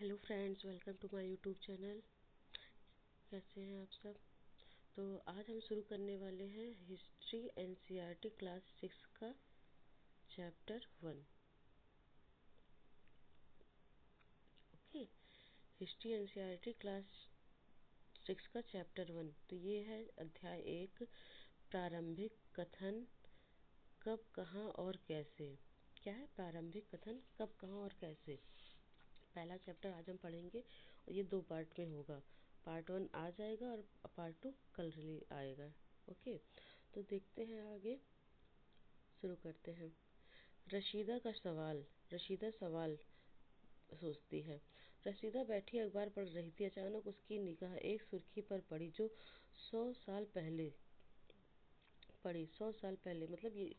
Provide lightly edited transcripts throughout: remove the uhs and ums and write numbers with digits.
Hello friends, welcome to my YouTube channel. कैसे हैं आप सब? तो आज हम शुरू करने वाले हैं हिस्ट्री एनसीईआरटी क्लास 6 का chapter 1। Okay, history NCERT class 6 का चैप्टर 1। तो ये है अध्याय 1, प्रारंभिक कथन, कब, कहाँ और कैसे। क्या है प्रारंभिक कथन, कब, कहाँ और कैसे? पहला चैप्टर आज हम पढ़ेंगे और ये 2 पार्ट में होगा। पार्ट 1 आ जाएगा और पार्ट 2 कल रिलीज आएगा। ओके, तो देखते हैं आगे, शुरू करते हैं। रशीदा का सवाल। रशीदा सवाल सोचती है। रशीदा बैठी अखबार पढ़ रही थी। अचानक उसकी निगाह एक सुर्खी पर पड़ी जो 100 साल पहले पड़ी। 100 साल पहले मतलब ये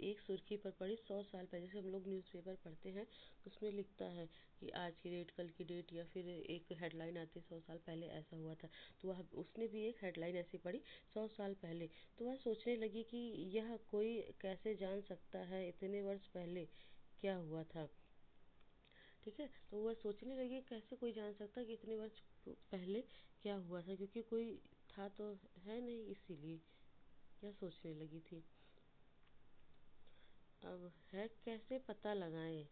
एक सुर्खी पर पड़ी 100 साल पहले। जैसे हम लोग न्यूज़पेपर पढ़ते हैं तो उसमें लिखता है कि आज की डेट, कल की डेट, या फिर एक हेडलाइन आती है 100 साल पहले ऐसा हुआ था। तो वह उसने भी एक हेडलाइन ऐसी पढ़ी 100 साल पहले। तो वह सोचने लगी कि यह कोई कैसे जान सकता है इतने वर्ष पहले क्या हुआ था। ठीक है, तो वह सोचने लगी कैसे कोई जान सकता है कि इतने वर्ष पहले क्या हुआ था, क्योंकि कोई था तो है नहीं, इसीलिए यह सोचने लगी थी। अब है कैसे पता लगाएं,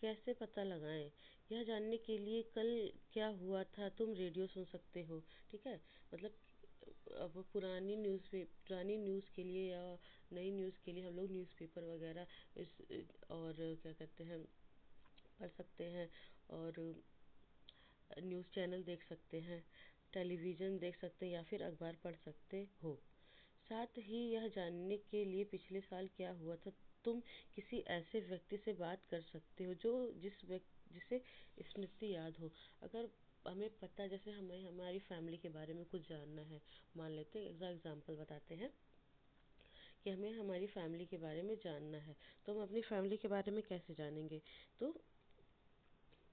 कैसे पता लगाएं? यह जानने के लिए कल क्या हुआ था तुम रेडियो सुन सकते हो। ठीक है, मतलब अब पुरानी न्यूज़ के लिए या नई न्यूज़ के लिए हम लोग न्यूज़पेपर वगैरह इस और क्या कहते हैं पढ़ सकते हैं, और न्यूज़ चैनल देख सकते हैं, टेलीविज़न देख सकते हैं, या फिर अखबार पढ़ सकते हो। साथ ही यह जानने के लिए पिछले साल क्या हुआ था तुम किसी ऐसे व्यक्ति से बात कर सकते हो जो जिसे स्मृति याद हो। अगर हमें पता, जैसे हमें हमारी फैमिली के बारे में कुछ जानना है, मान लेते हैं एग्जाम्पल बताते हैं कि हमें हमारी फैमिली के बारे में जानना है, तो हम अपनी फैमिली के बारे में कैसे जानेंगे? तो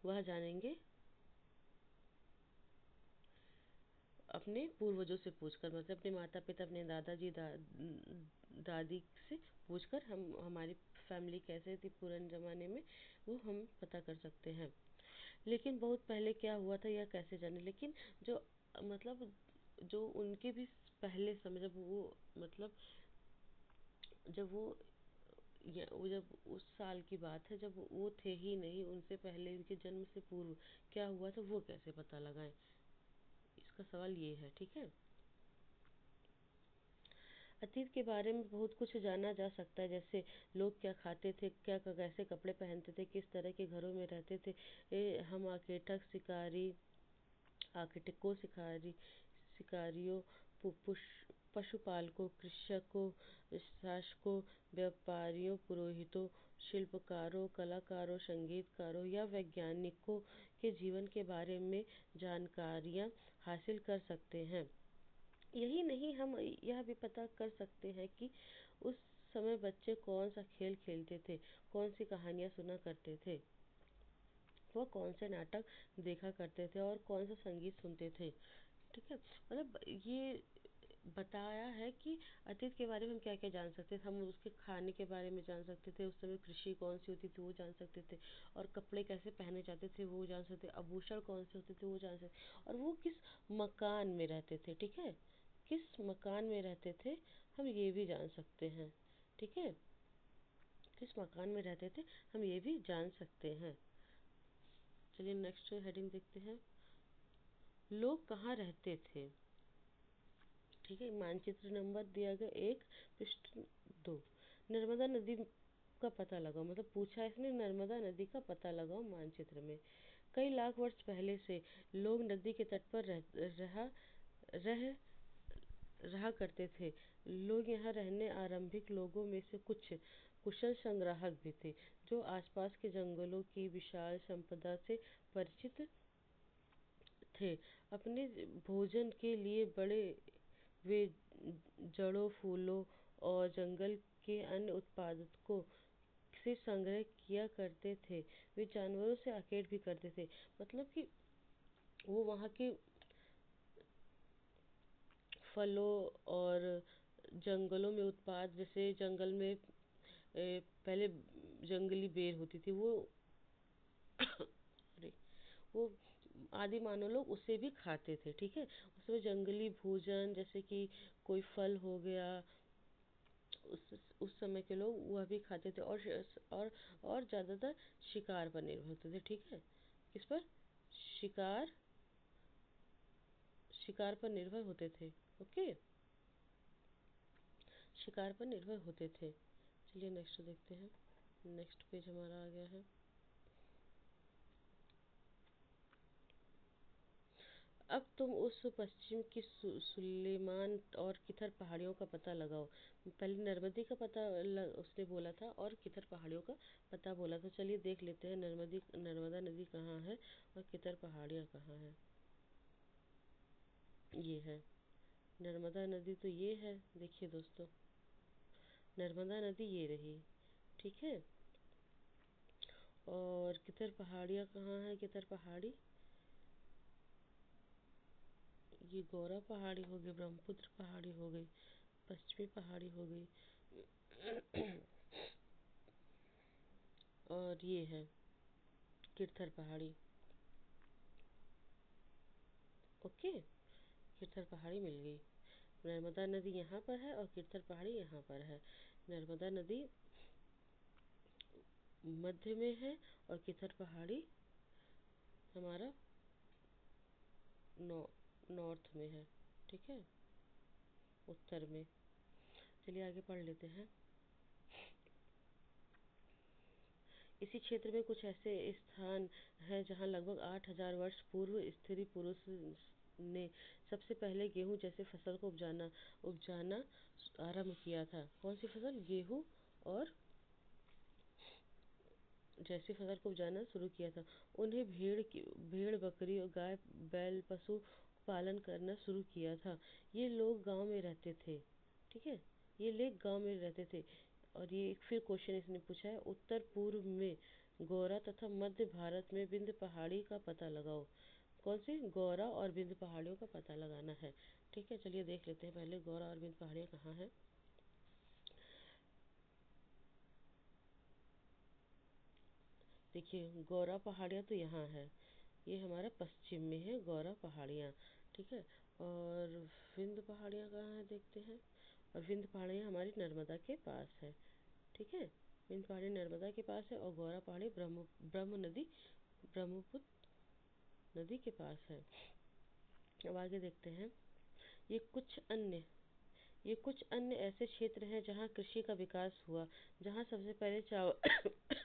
वह जानेंगे अपने पूर्वजों से पूछकर, मतलब अपने माता पिता, अपने दादाजी दादी से पूछकर हम हमारी फैमिली कैसे थी पुराने ज़माने में, वो हम पता कर सकते हैं। लेकिन बहुत पहले क्या हुआ था यह कैसे जाने? लेकिन जो मतलब जो उनके भी पहले समय, जब वो मतलब जब वो जब उस साल की बात है जब वो थे ही नहीं, उनसे पहले, उनके जन्म से पूर्व क्या हुआ था वो कैसे पता लगाएं? इसका सवाल ये है। ठीक है, अतीत के बारे में बहुत कुछ जाना जा सकता है, जैसे लोग क्या खाते थे, क्या कैसे कपड़े पहनते थे, किस तरह के घरों में रहते थे। हम आर्किटेक्टों, शिकारियों, पशुपालकों, कृषकों, शासकों, व्यापारियों, पुरोहितों, शिल्पकारों, कलाकारों, संगीतकारों या वैज्ञानिकों के जीवन के बारे में जानकारियाँ हासिल कर सकते हैं। यही नहीं, हम यह भी पता कर सकते हैं कि उस समय बच्चे कौन सा खेल खेलते थे, कौन सी कहानियाँ सुना करते थे, वह कौन से नाटक देखा करते थे और कौन सा संगीत सुनते थे। ठीक है, मतलब ये बताया है कि अतीत के बारे में हम क्या क्या जान सकते थे। हम उसके खाने के बारे में जान सकते थे, उस समय कृषि कौन सी होती थी वो जान सकते थे, और कपड़े कैसे पहने जाते थे वो जान सकते, आभूषण कौन से होते थे वो जान सकते, और वो किस मकान में रहते थे। ठीक है, किस मकान में रहते थे हम ये भी जान सकते हैं। ठीक है, किस मकान में रहते थे हम ये भी जान सकते हैं। चलिए नेक्स्ट हेडिंग देखते हैं, लोग कहाँ रहते थे। ठीक है, मानचित्र नंबर दिया गया 1, पृष्ठ 2। नर्मदा नदी का पता लगाओ, मतलब पूछा इसने नर्मदा नदी का पता लगाओ मानचित्र में। कई लाख वर्ष पहले से लोग नदी के तट पर रह रहा करते थे। लोग यहाँ रहने आरंभिक लोगों में से कुछ कुशल संग्राहक भी थे, जो आसपास के जंगलों की विशाल संपदा से परिचित थे। अपने भोजन के लिए वे जड़ों, फूलों और जंगल के अन्य उत्पादकों से संग्रह किया करते थे। वे जानवरों से आकेट भी करते थे, मतलब कि वो वहाँ के फलों और जंगलों में उत्पाद, जैसे जंगल में पहले जंगली बेर होती थी वो सॉरी, वो आदि मानव लोग उसे भी खाते थे, ठीक है। उसमें जंगली भोजन जैसे कि कोई फल हो गया, उस उस समय के लोग वह भी खाते थे, और और ज़्यादातर शिकार पर निर्भर होते थे, ठीक है। किस पर? शिकार, शिकार पर निर्भर होते थे। ओके, शिकार पर निर्भर होते थे। चलिए नेक्स्ट देखते हैं। नेक्स्ट पेज हमारा आ गया है। अब तुम उस पश्चिम की सुलेमान और किथर पहाड़ियों का पता लगाओ। पहले नर्मदी का पता उसने बोला था, और किथर पहाड़ियों का पता बोला था। चलिए देख लेते हैं नर्मदा नदी कहाँ है और किथर पहाड़ियाँ कहाँ हैं। ये है नर्मदा नदी, तो ये है, देखिए दोस्तों, नर्मदा नदी ये रही, ठीक है। और किधर पहाड़ियाँ कहाँ है? किधर पहाड़ी, ये गौरा पहाड़ी हो गई, ब्रह्मपुत्र पहाड़ी हो गई, पश्चिमी पहाड़ी हो गई, और ये है किरथर पहाड़ी। ओके, किरथर पहाड़ी मिल गई। नर्मदा नदी यहाँ पर है और किरथर पहाड़ी यहाँ पर है। नर्मदा नदी मध्य में है और किरथर पहाड़ी हमारा नॉ नॉर्थ में है, ठीक है, उत्तर में। चलिए आगे पढ़ लेते हैं। इसी क्षेत्र में कुछ ऐसे स्थान हैं जहां लगभग 8,000 वर्ष पूर्व स्त्री पुरुष ने सबसे पहले गेहूं जैसे फसल को उपजाना आरंभ किया था। कौन सी फसल? गेहूं और जैसी फसल को उपजाना शुरू किया था। उन्हें भेड़ बकरी और गाय बैल पशु पालन करना शुरू किया था। ये लोग गांव में रहते थे, ठीक है, ये लोग गांव में रहते थे। और ये एक फिर क्वेश्चन इसने पूछा है, उत्तर पूर्व में गौरा तथा मध्य भारत में विंध्य पहाड़ी का पता लगाओ। कौन सी? गौरा और विंध्य पहाड़ियों का पता लगाना है, ठीक है। चलिए देख लेते हैं पहले गौरा और विंध्य पहाड़ियाँ कहाँ हैं। देखिए गौरा पहाड़ियाँ तो यहाँ है, ये हमारा पश्चिम में है गौरा पहाड़ियाँ, ठीक है। और विंध्य पहाड़ियाँ कहाँ है देखते हैं। और विंध्य पहाड़ियाँ हमारी नर्मदा के पास है, ठीक है। विंध्य पहाड़ी नर्मदा के पास है और गौरा पहाड़ी ब्रह्मपुत्र नदी के पास है। अब आगे देखते हैं। ये कुछ अन्य ये कुछ अन्य ऐसे क्षेत्र हैं जहाँ कृषि का विकास हुआ, जहाँ सबसे पहले चावल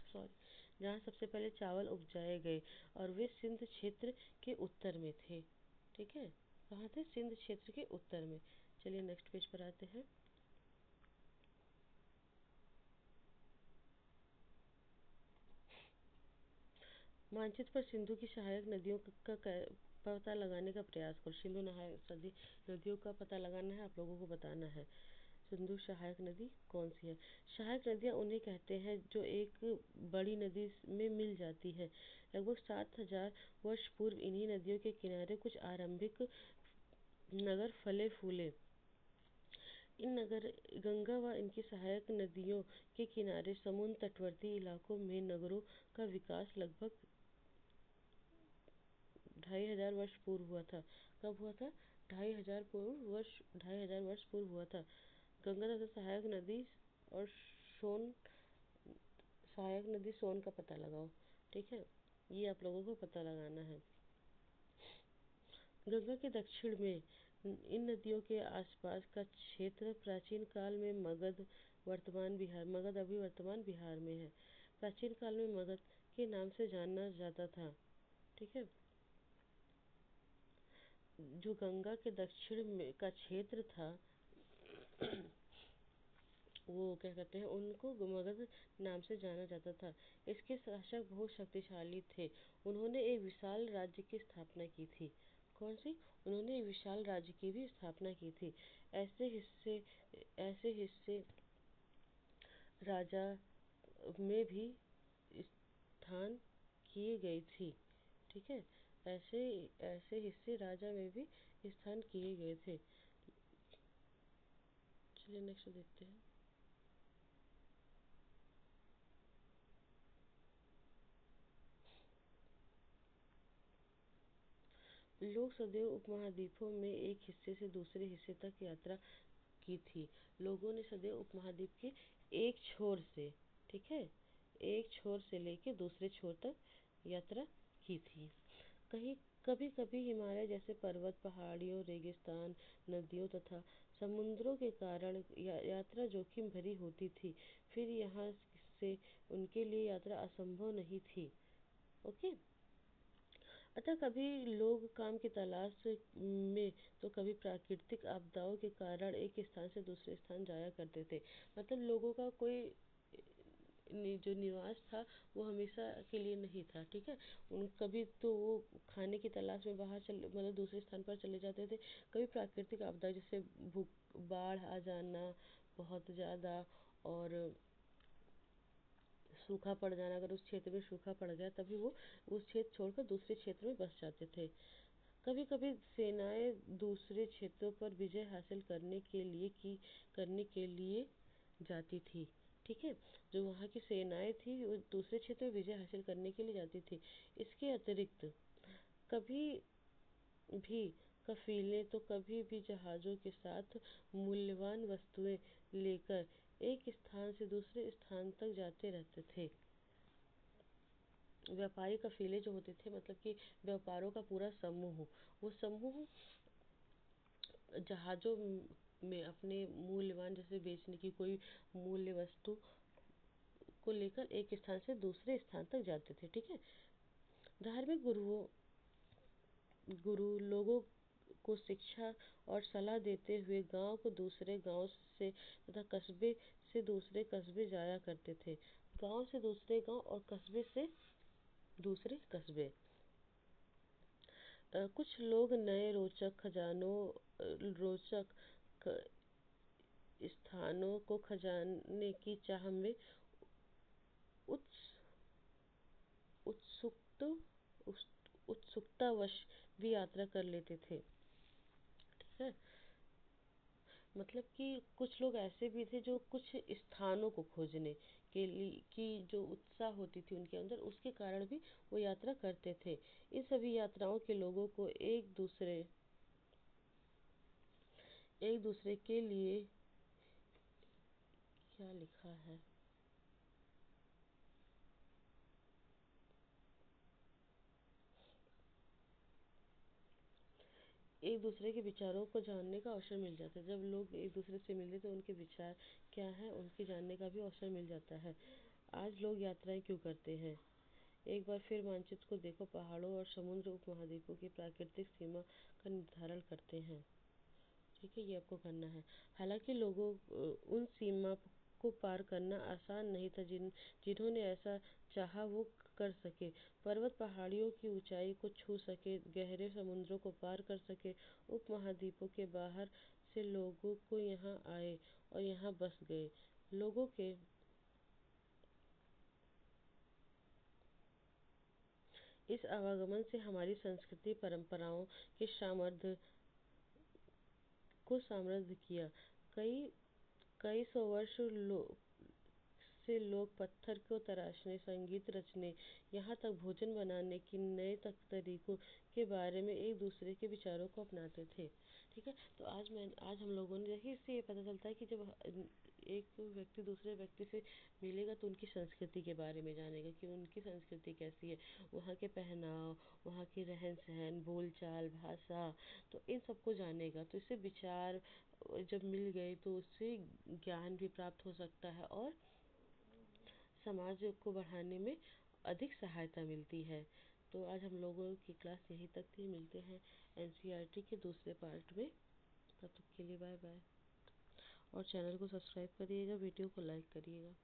सॉरी जहाँ सबसे पहले चावल उपजाए गए, और वे सिंध क्षेत्र के उत्तर में थे, ठीक है। कहाँ थे? सिंध क्षेत्र के उत्तर में। चलिए नेक्स्ट पेज पर आते हैं। मानचित्र पर सिंधु की सहायक नदियों पता लगाने का प्रयास करो। सिंधु सदी नदियों का पता लगाना है, आप लोगों को बताना है। सिंधु सहायक नदी कौन सी है? सहायक नदियाँ उन्हें कहते हैं जो एक बड़ी नदी में मिल जाती है। लगभग 7,000 वर्ष पूर्व इन्हीं नदियों के किनारे कुछ आरंभिक नगर फले फूले। इन नगर गंगा व इनकी सहायक नदियों के किनारे समुद्र तटवर्ती इलाकों में नगरों का विकास लगभग 2,500 वर्ष पूर्व हुआ था। कब हुआ था? 2,500 वर्ष पूर्व हुआ था। गंगा तथा और सोन सहायक नदी सोन का पता लगाओ, ठीक है। ये आप लोगों को पता लगाना है। गंगा के दक्षिण में इन नदियों के आसपास का क्षेत्र प्राचीन काल में मगध अभी वर्तमान बिहार में है। प्राचीन काल में मगध के नाम से जाना जाता था, ठीक है। जो गंगा के दक्षिण में का क्षेत्र था वो क्या कहते हैं, उनको मगध नाम से जाना जाता था। इसके शासक बहुत शक्तिशाली थे। उन्होंने एक विशाल राज्य की स्थापना की थी। कौन सी? उन्होंने एक विशाल राज्य की भी स्थापना की थी। ऐसे हिस्से राजा में भी स्थान किए गई थी, ठीक है। ऐसे ऐसे हिस्से राजा में भी स्थान किए गए थे। चलिए नेक्स्ट देखते हैं। लोग सदैव उपमहाद्वीपों में एक हिस्से से दूसरे हिस्से तक यात्रा की थी। लोगों ने सदैव उपमहाद्वीप के एक छोर से, ठीक है, एक छोर से लेकर दूसरे छोर तक यात्रा की थी। कहीं कभी कभी हिमालय जैसे पर्वत, पहाड़ियों, रेगिस्तान, नदियों तथा समुद्रों के कारण यात्रा जोखिम भरी होती थी। फिर यहाँ से उनके लिए यात्रा असंभव नहीं थी। ओके। अतः कभी लोग काम की तलाश में तो कभी प्राकृतिक आपदाओं के कारण एक स्थान से दूसरे स्थान जाया करते थे। मतलब लोगों का कोई जो निवास था वो हमेशा के लिए नहीं था, ठीक है। उन कभी तो वो खाने की तलाश में बाहर चले, मतलब दूसरे स्थान पर चले जाते थे। कभी प्राकृतिक आपदा जैसे भूख, बाढ़ आ जाना बहुत ज़्यादा, और सूखा पड़ जाना, अगर उस क्षेत्र में सूखा पड़ गया तभी वो उस क्षेत्र छोड़कर दूसरे क्षेत्र में बस जाते थे। कभी कभी सेनाएं दूसरे क्षेत्रों पर विजय हासिल करने के लिए जाती थी, ठीक है। जो वहाँ की सेनाएं थी वो दूसरे क्षेत्र में विजय हासिल करने के लिए जाती थी। इसके अतिरिक्त कभी भी कफीले तो कभी भी जहाज़ों के साथ मूल्यवान वस्तुएं लेकर एक स्थान से दूसरे स्थान तक जाते रहते थे। व्यापारी कफीले जो होते थे, मतलब कि व्यापारों का पूरा समूह, वो समूह जहाज़ों में अपने मूल्यवान, जैसे बेचने की कोई मूल्य वस्तु को लेकर एक स्थान से दूसरे स्थान तक जाते थे, ठीक है। धार्मिक गुरु लोगों को शिक्षा और सलाह देते हुए गांव को दूसरे गांव से तथा कस्बे से दूसरे कस्बे जाया करते थे। गांव से दूसरे गांव और कस्बे से दूसरे कस्बे। कुछ लोग नए रोचक स्थानों को खजाने की चाह में उत्स उत्सुक उत्सुकतावश भी यात्रा कर लेते थे, ठीक है। मतलब कि कुछ लोग ऐसे भी थे जो कुछ स्थानों को खोजने के लिए की जो उत्साह होती थी उनके अंदर, उसके कारण भी वो यात्रा करते थे। इन सभी यात्राओं के लोगों को एक दूसरे के लिए क्या लिखा है, एक दूसरे के विचारों को जानने का अवसर मिल जाता है। जब लोग एक दूसरे से मिलते तो उनके विचार क्या है उनके जानने का भी अवसर मिल जाता है। आज लोग यात्राएं क्यों करते हैं? एक बार फिर मानचित्र को देखो। पहाड़ों और समुद्र उपमहाद्वीपों की प्राकृतिक सीमा का निर्धारण करते हैं, ठीक है, ये आपको करना है। हालांकि लोगों उन सीमा को पार करना आसान नहीं था। जिन्होंने ऐसा चाहा वो कर सके, पर्वत पहाड़ियों की ऊंचाई को छू सके, गहरे समुद्रों को पार कर सके। उपमहाद्वीपों के बाहर से लोगों को यहाँ आए और यहाँ बस गए। लोगों के इस आवागमन से हमारी संस्कृति परंपराओं के सामर्थ्य को समृद्ध किया। कई कई सौ वर्ष से लोग पत्थर को तराशने, संगीत रचने, यहाँ तक भोजन बनाने की नए तरीकों के बारे में एक दूसरे के विचारों को अपनाते थे, ठीक है। तो आज हम लोगों ने देखिए, इससे ये पता चलता है कि जब एक व्यक्ति दूसरे व्यक्ति से मिलेगा तो उनकी संस्कृति के बारे में जानेगा कि उनकी संस्कृति कैसी है, वहाँ के पहनाव, वहाँ की रहन सहन, बोलचाल, भाषा, तो इन सबको जानेगा। तो इससे विचार जब मिल गए तो उससे ज्ञान भी प्राप्त हो सकता है और समाज को बढ़ाने में अधिक सहायता मिलती है। तो आज हम लोगों की क्लास यहीं तक थी। मिलते हैं एनसीईआरटी के दूसरे पार्ट में। तब तक के लिए बाय बाय। और चैनल को सब्सक्राइब करिएगा, वीडियो को लाइक करिएगा।